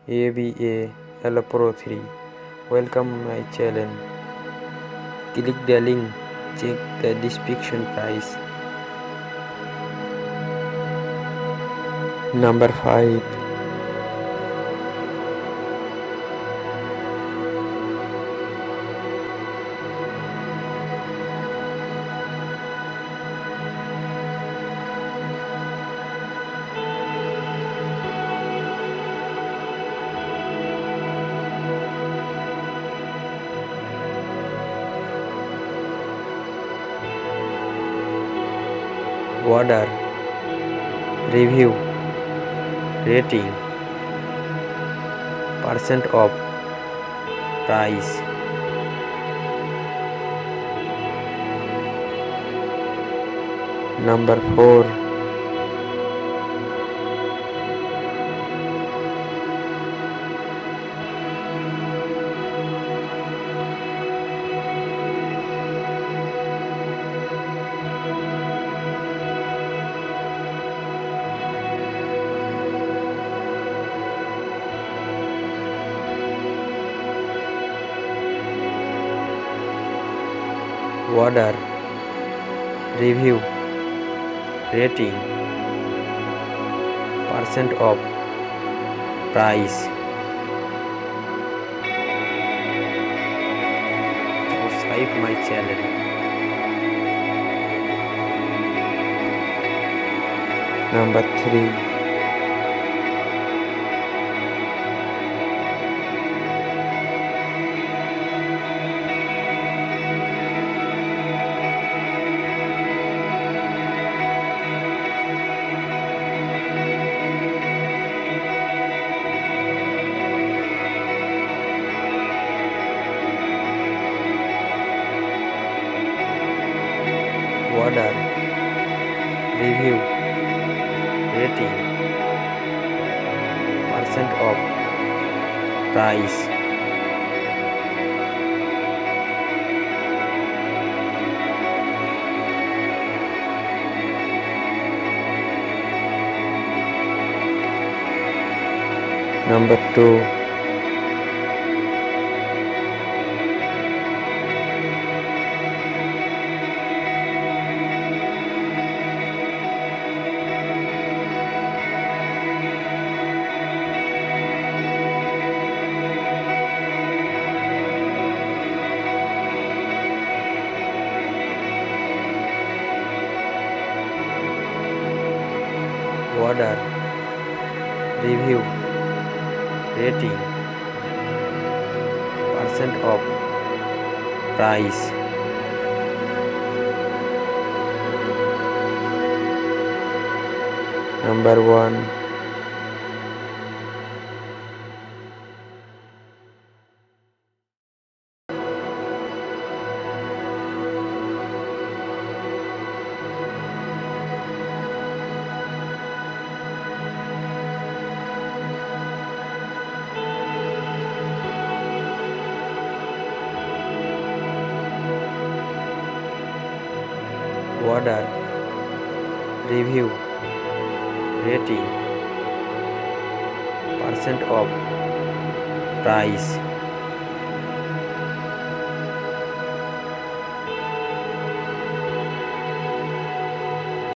ABA L Pro 3. Welcome my channel. Click the link, check the description price. Number 5. Order, review, rating, percent off, price. Number 4. Order, review, rating, percent off, price. Subscribe my channel. Number 3. Order, review, rating, percent off, price. Number 2. Order, review, rating, percent off, price. Number 1. Order, review, rating, percent off, price.